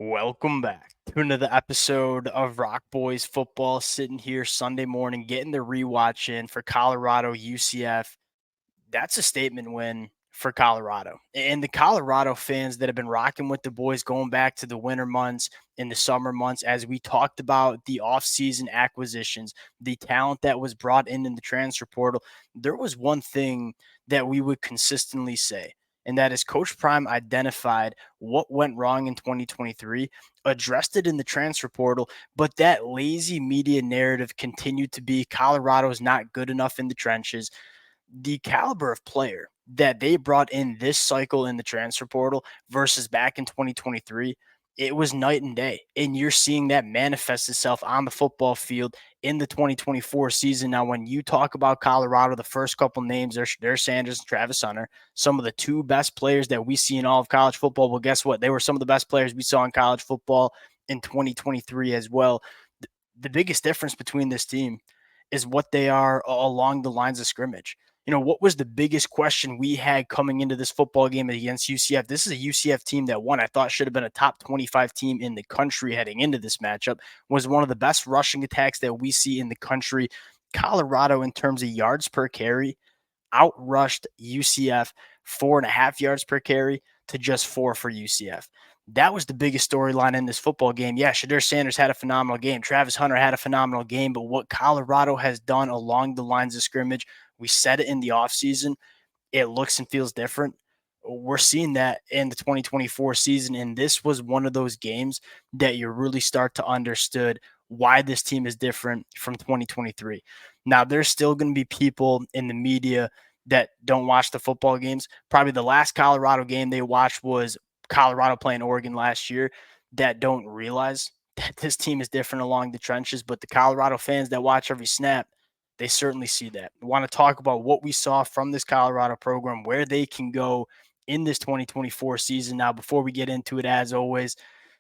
Welcome back to another episode of Rock Boys Football. Sitting here Sunday morning, getting the rewatch in for Colorado UCF. That's a statement win for Colorado. And the Colorado fans that have been rocking with the boys going back to the winter months and the summer months, as we talked about the offseason acquisitions, the talent that was brought in the transfer portal, there was one thing that we would consistently say. And that is Coach Prime identified what went wrong in 2023, addressed it in the transfer portal, but that lazy media narrative continued to be Colorado's not good enough in the trenches. The caliber of player that they brought in this cycle in the transfer portal versus back in 2023, it was night and day. And you're seeing that manifest itself on the football field in the 2024 season. Now, when you talk about Colorado, the first couple names are Sheduer Sanders and Travis Hunter, some of the two best players that we see in all of college football. Well, guess what? They were some of the best players we saw in college football in 2023 as well. The biggest difference between this team is what they are along the lines of scrimmage. What was the biggest question we had coming into this football game against UCF? This is a UCF team that I thought should have been a top 25 team in the country heading into this matchup, was one of the best rushing attacks that we see in the country. Colorado, in terms of yards per carry, outrushed UCF 4.5 yards per carry to just 4 for UCF. That was the biggest storyline in this football game. Yeah, Sheduer Sanders had a phenomenal game. Travis Hunter had a phenomenal game. But what Colorado has done along the lines of scrimmage, we said it in the offseason, it looks and feels different. We're seeing that in the 2024 season. And this was one of those games that you really start to understood why this team is different from 2023. Now, there's still going to be people in the media that don't watch the football games. Probably the last Colorado game they watched was Colorado playing Oregon last year, that don't realize that this team is different along the trenches. But the Colorado fans that watch every snap, they certainly see that. We want to talk about what we saw from this Colorado program, where they can go in this 2024 season. Now, before we get into it, as always,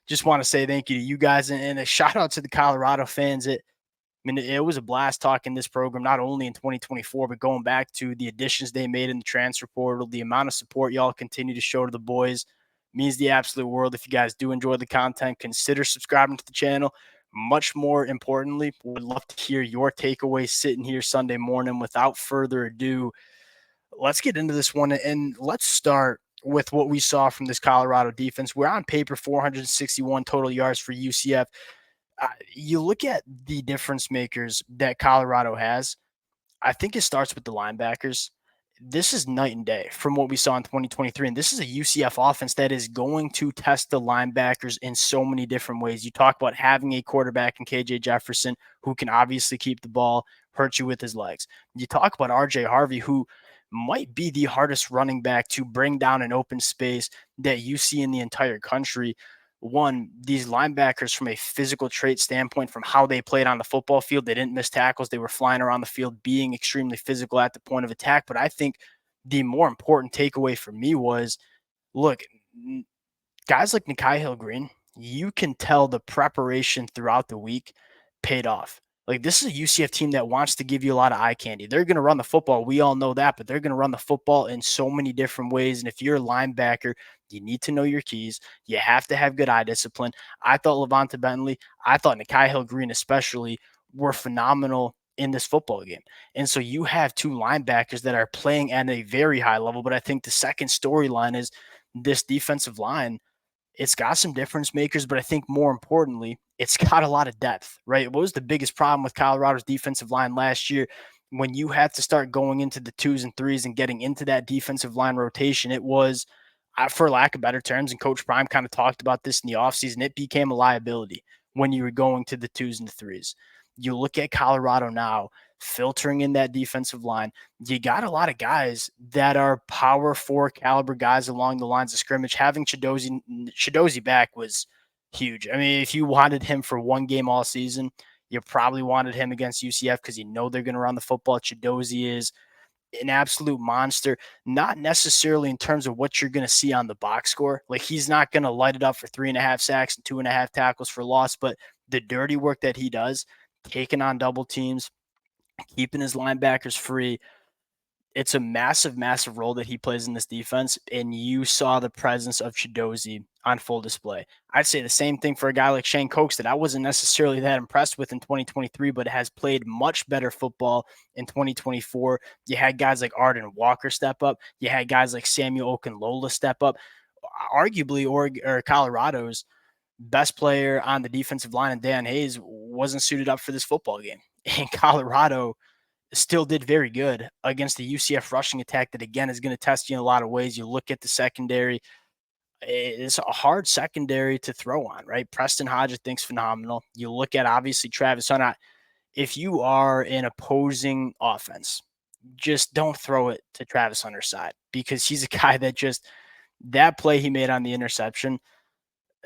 just want to say thank you to you guys and a shout out to the Colorado fans. It was a blast talking this program, not only in 2024, but going back to the additions they made in the transfer portal. The amount of support y'all continue to show to the boys means the absolute world. If you guys do enjoy the content, consider subscribing to the channel. Much more importantly, would love to hear your takeaways sitting here Sunday morning. Without further ado, let's get into this one and let's start with what we saw from this Colorado defense. We're on paper 461 total yards for UCF. You look at the difference makers that Colorado has. I think it starts with the linebackers. This is night and day from what we saw in 2023. And this is a UCF offense that is going to test the linebackers in so many different ways. You talk about having a quarterback in KJ Jefferson who can obviously keep the ball, hurt you with his legs. You talk about RJ Harvey, who might be the hardest running back to bring down an open space that you see in the entire country. One, these linebackers, from a physical trait standpoint, from how they played on the football field, they didn't miss tackles. They were flying around the field, being extremely physical at the point of attack. But I think the more important takeaway for me was, look, guys like Nikhai Hill-Green, you can tell the preparation throughout the week paid off. Like, this is a UCF team that wants to give you a lot of eye candy. They're going to run the football. We all know that, but they're going to run the football in so many different ways. And if you're a linebacker, you need to know your keys. You have to have good eye discipline. I thought Levante Bentley, I thought Nikhai Hill-Green especially, were phenomenal in this football game. And so you have two linebackers that are playing at a very high level. But I think the second storyline is this defensive line. It's got some difference makers, but I think more importantly, it's got a lot of depth, right? What was the biggest problem with Colorado's defensive line last year? When you had to start going into the twos and threes and getting into that defensive line rotation, it was, for lack of better terms, and Coach Prime kind of talked about this in the offseason, it became a liability when you were going to the twos and the threes. You look at Colorado now, filtering in that defensive line. You got a lot of guys that are power four caliber guys along the lines of scrimmage. Having Chidozie back was huge. I mean, if you wanted him for one game all season, you probably wanted him against UCF because you know they're going to run the football. Chidozie is an absolute monster, not necessarily in terms of what you're going to see on the box score. Like, he's not going to light it up for 3.5 sacks and 2.5 tackles for loss, but the dirty work that he does, taking on double teams, keeping his linebackers free. It's a massive, massive role that he plays in this defense, and you saw the presence of Chidozie on full display. I'd say the same thing for a guy like Shane Cokes that I wasn't necessarily that impressed with in 2023, but has played much better football in 2024. You had guys like Arden Walker step up. You had guys like Samuel Okunlola step up. Arguably, or Colorado's best player on the defensive line, and Dan Hayes, wasn't suited up for this football game. And Colorado still did very good against the UCF rushing attack that, again, is going to test you in a lot of ways. You look at the secondary, it's a hard secondary to throw on, right? Preston Hodge, I think's phenomenal. You look at, obviously, Travis Hunter. If you are an opposing offense, just don't throw it to Travis Hunter's side, because he's a guy that just, that play he made on the interception,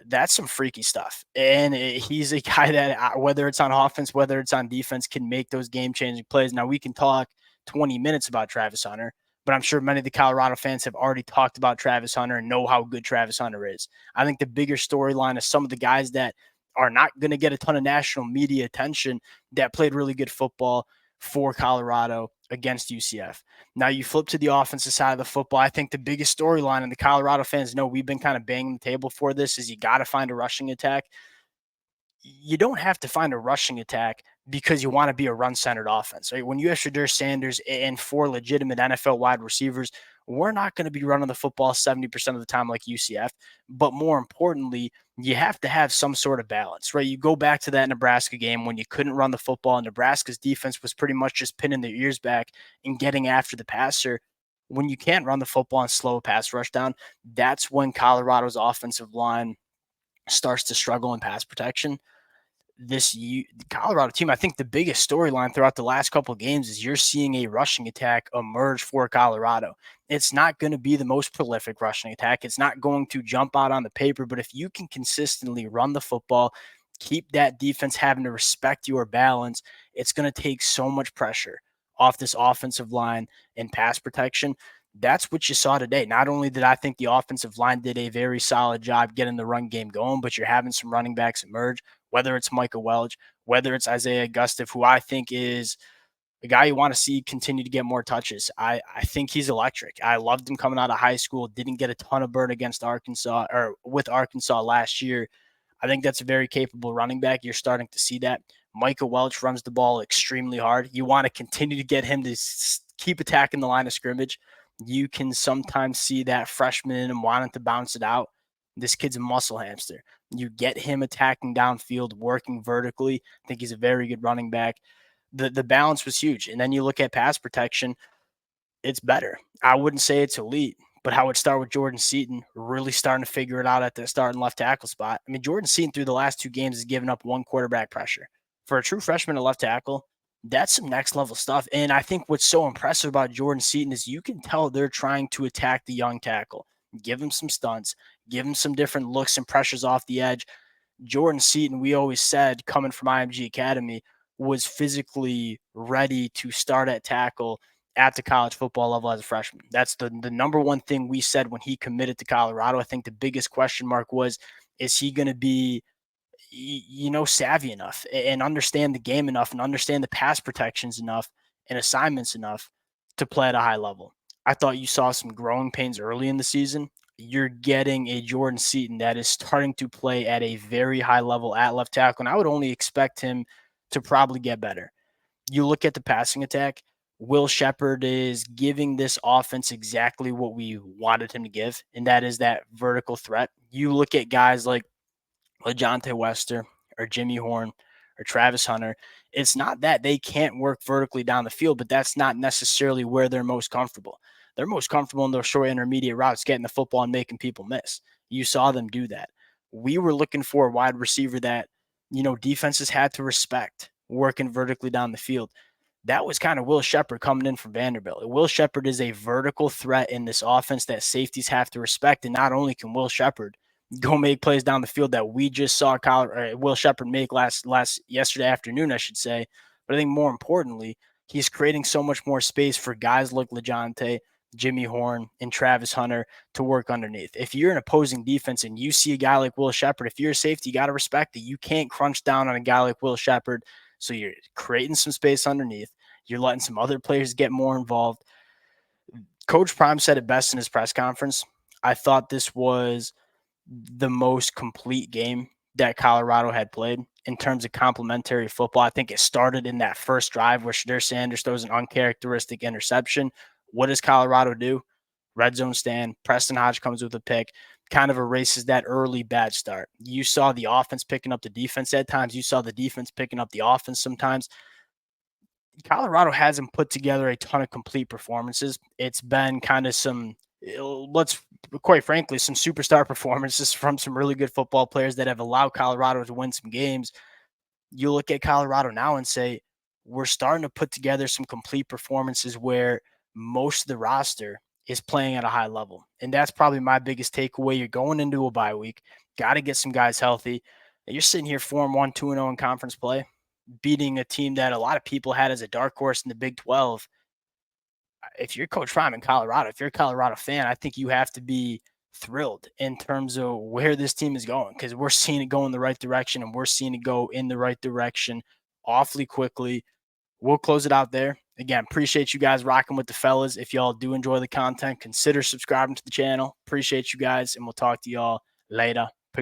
that's some freaky stuff. And he's a guy that, whether it's on offense, whether it's on defense, can make those game changing plays. Now, we can talk 20 minutes about Travis Hunter, but I'm sure many of the Colorado fans have already talked about Travis Hunter and know how good Travis Hunter is. I think the bigger storyline is some of the guys that are not going to get a ton of national media attention that played really good football for Colorado against UCF. Now you flip to the offensive side of the football. I think the biggest storyline, and the Colorado fans know we've been kind of banging the table for this, is you got to find a rushing attack. You don't have to find a rushing attack because you want to be a run-centered offense, right? When you have Sheduer Sanders and 4 legitimate NFL wide receivers, we're not going to be running the football 70% of the time like UCF. But more importantly, you have to have some sort of balance, right? You go back to that Nebraska game when you couldn't run the football, and Nebraska's defense was pretty much just pinning their ears back and getting after the passer. When you can't run the football and slow a pass rush down, that's when Colorado's offensive line starts to struggle in pass protection. This Colorado team, I think the biggest storyline throughout the last couple of games is you're seeing a rushing attack emerge for Colorado. It's not going to be the most prolific rushing attack. It's not going to jump out on the paper, but if you can consistently run the football, keep that defense having to respect your balance, it's going to take so much pressure off this offensive line and pass protection. That's what you saw today. Not only did I think the offensive line did a very solid job getting the run game going, but you're having some running backs emerge, whether it's Micah Welch, whether it's Isaiah Gustav, who I think is a guy you want to see continue to get more touches. I think he's electric. I loved him coming out of high school, didn't get a ton of burn against Arkansas or with Arkansas last year. I think that's a very capable running back. You're starting to see that. Micah Welch runs the ball extremely hard. You want to continue to get him to keep attacking the line of scrimmage. You can sometimes see that freshman in him wanting to bounce it out. This kid's a muscle hamster. You get him attacking downfield, working vertically. I think he's a very good running back. The balance was huge. And then you look at pass protection, it's better. I wouldn't say it's elite, but I would start with Jordan Seaton really starting to figure it out at the starting left tackle spot. I mean, Jordan Seaton through the last 2 games has given up 1 quarterback pressure. For a true freshman at left tackle, that's some next level stuff. And I think what's so impressive about Jordan Seaton is you can tell they're trying to attack the young tackle, give him some stunts, give him some different looks and pressures off the edge. Jordan Seaton, we always said, coming from IMG Academy, was physically ready to start at tackle at the college football level as a freshman. That's the number one thing we said when he committed to Colorado. I think the biggest question mark was, is he going to be, savvy enough and understand the game enough and understand the pass protections enough and assignments enough to play at a high level? I thought you saw some growing pains early in the season. You're getting a Jordan Seaton that is starting to play at a very high level at left tackle, and I would only expect him to probably get better. You look at the passing attack, Will Sheppard is giving this offense exactly what we wanted him to give, and that is that vertical threat. You look at guys like LaJohntay Wester or Jimmy Horn or Travis Hunter, it's not that they can't work vertically down the field, but that's not necessarily where they're most comfortable. They're most comfortable in those short intermediate routes, getting the football and making people miss. You saw them do that. We were looking for a wide receiver that, defenses had to respect working vertically down the field. That was kind of Will Sheppard coming in from Vanderbilt. Will Sheppard is a vertical threat in this offense that safeties have to respect. And not only can Will Sheppard go make plays down the field that we just saw Will Sheppard make yesterday afternoon, I should say, but I think more importantly, he's creating so much more space for guys like LaJohntay, Jimmy Horn, and Travis Hunter to work underneath. If you're an opposing defense and you see a guy like Will Sheppard, if you're a safety, you got to respect it. You can't crunch down on a guy like Will Sheppard. So you're creating some space underneath. You're letting some other players get more involved. Coach Prime said it best in his press conference. I thought this was the most complete game that Colorado had played in terms of complementary football. I think it started in that first drive where Sheduer Sanders throws an uncharacteristic interception. What does Colorado do? Red zone stand. Preston Hodge comes with a pick, kind of erases that early bad start. You saw the offense picking up the defense at times. You saw the defense picking up the offense sometimes. Colorado hasn't put together a ton of complete performances. It's been kind of let's quite frankly, some superstar performances from some really good football players that have allowed Colorado to win some games. You look at Colorado now and say, we're starting to put together some complete performances where most of the roster is playing at a high level. And that's probably my biggest takeaway. You're going into a bye week, got to get some guys healthy. You're sitting here 4-1, 2-0 in conference play, beating a team that a lot of people had as a dark horse in the Big 12. If you're Coach Prime in Colorado, if you're a Colorado fan, I think you have to be thrilled in terms of where this team is going, because we're seeing it go in the right direction, and we're seeing it go in the right direction awfully quickly. We'll close it out there. Again, appreciate you guys rocking with the fellas. If y'all do enjoy the content, consider subscribing to the channel. Appreciate you guys, and we'll talk to y'all later.